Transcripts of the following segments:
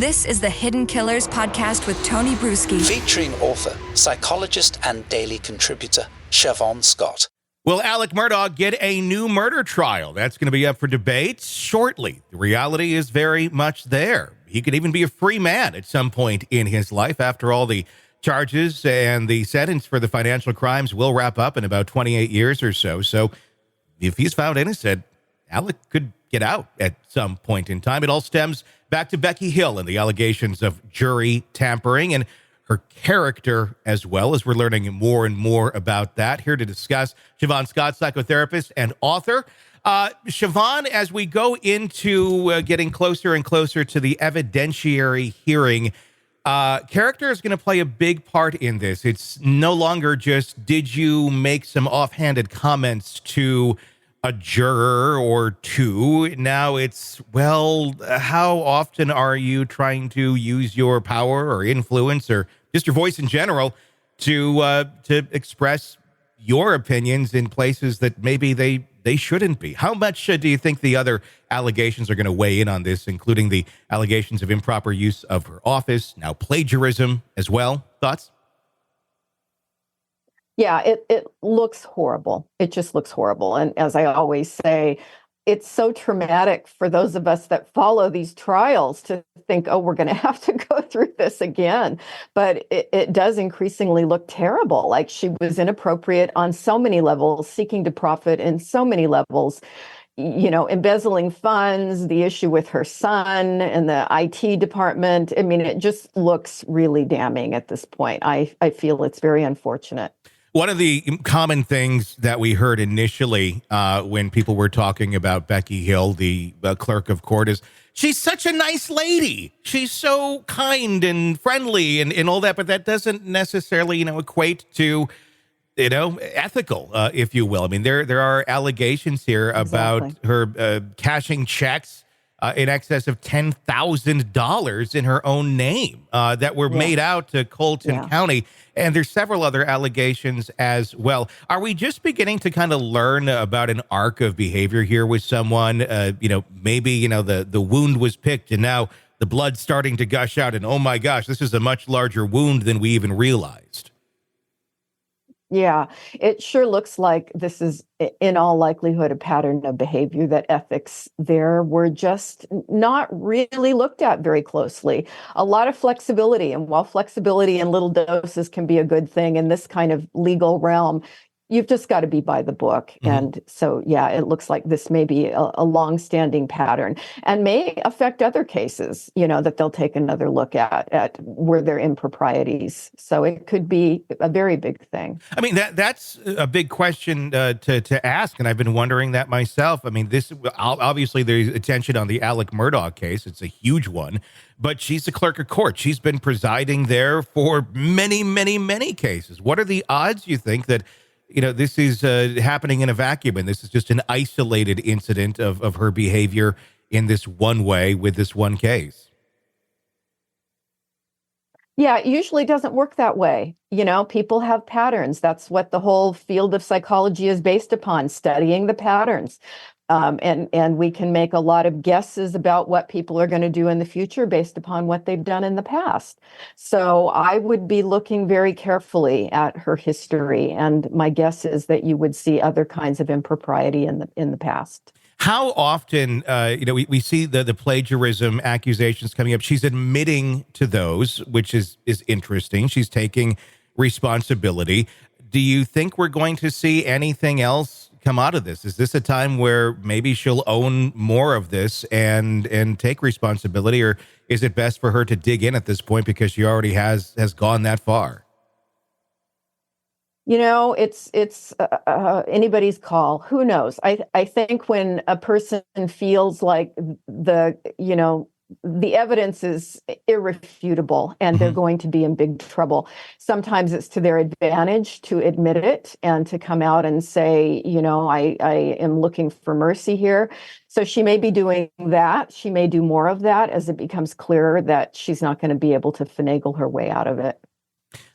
This is the Hidden Killers podcast with Tony Brueski. Featuring author, psychologist, and daily contributor, Shavaun Scott. Will Alex Murdaugh get a new murder trial? That's going to be up for debate shortly. The reality is very much there. He could even be a free man at some point in his life. After all, the charges and the sentence for the financial crimes will wrap up in about 28 years or so. So if he's found innocent, Alex could get out at some point in time. It all stems back to Becky Hill and the allegations of jury tampering and her character as well, as we're learning more and more about that. Here to discuss, Shavaun Scott, psychotherapist and author. Shavaun, as we go into getting closer and closer to the evidentiary hearing, character is going to play a big part in this. It's no longer just, did you make some offhanded comments to a juror or two? Now it's, well, how often are you trying to use your power or influence or just your voice in general to express your opinions in places that maybe they shouldn't be? How much do you think the other allegations are going to weigh in on this, including the allegations of improper use of her office, now plagiarism as well? Thoughts? Yeah, it looks horrible. It just looks horrible. And as I always say, it's so traumatic for those of us that follow these trials to think, oh, we're going to have to go through this again. But it does increasingly look terrible. Like she was inappropriate on so many levels, seeking to profit in so many levels, you know, embezzling funds, the issue with her son and the IT department. I mean, it just looks really damning at this point. I feel it's very unfortunate. One of the common things that we heard initially when people were talking about Becky Hill, the clerk of court, is she's such a nice lady. She's so kind and friendly and all that, but that doesn't necessarily, equate to, ethical, if you will. I mean, there are allegations here about her cashing checks in excess of $10,000 in her own name that were made out to Colleton County. And there's several other allegations as well. Are we just beginning to kind of learn about an arc of behavior here with someone? Maybe, the wound was picked and now the blood's starting to gush out. And oh my gosh, this is a much larger wound than we even realized. Yeah, it sure looks like this is, in all likelihood, a pattern of behavior that ethics there were just not really looked at very closely. A lot of flexibility, and while flexibility in little doses can be a good thing in this kind of legal realm, you've just got to be by the book. Mm-hmm. And so, yeah, it looks like this may be a long-standing pattern and may affect other cases, that they'll take another look at where there are improprieties. So it could be a very big thing. I mean, that's a big question to ask, and I've been wondering that myself. I mean, this obviously there's attention on the Alex Murdaugh case. It's a huge one, but she's the clerk of court. She's been presiding there for many, many, many cases. What are the odds, you think, that this is happening in a vacuum, and this is just an isolated incident of her behavior in this one way with this one case? Yeah, it usually doesn't work that way. People have patterns. That's what the whole field of psychology is based upon, studying the patterns. And we can make a lot of guesses about what people are going to do in the future based upon what they've done in the past. So I would be looking very carefully at her history. And my guess is that you would see other kinds of impropriety in the past. How often, we see the plagiarism accusations coming up. She's admitting to those, which is interesting. She's taking responsibility. Do you think we're going to see anything else come out of this? Is this a time where maybe she'll own more of this and take responsibility, or is it best for her to dig in at this point because she already has gone that far? It's anybody's call. Who knows? I think when a person feels like the evidence is irrefutable and they're going to be in big trouble, sometimes it's to their advantage to admit it and to come out and say, I am looking for mercy here. So she may be doing that. She may do more of that as it becomes clearer that she's not going to be able to finagle her way out of it.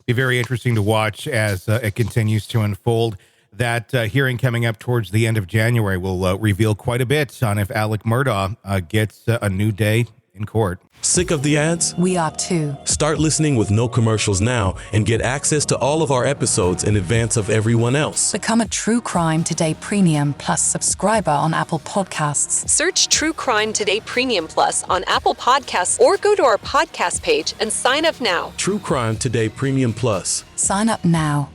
Be very interesting to watch as it continues to unfold. That hearing coming up towards the end of January will reveal quite a bit on if Alex Murdaugh gets a new day in court. Sick of the ads? We are too. Start listening with no commercials now and get access to all of our episodes in advance of everyone else. Become a True Crime Today Premium Plus subscriber on Apple Podcasts. Search True Crime Today Premium Plus on Apple Podcasts or go to our podcast page and sign up now. True Crime Today Premium Plus. Sign up now.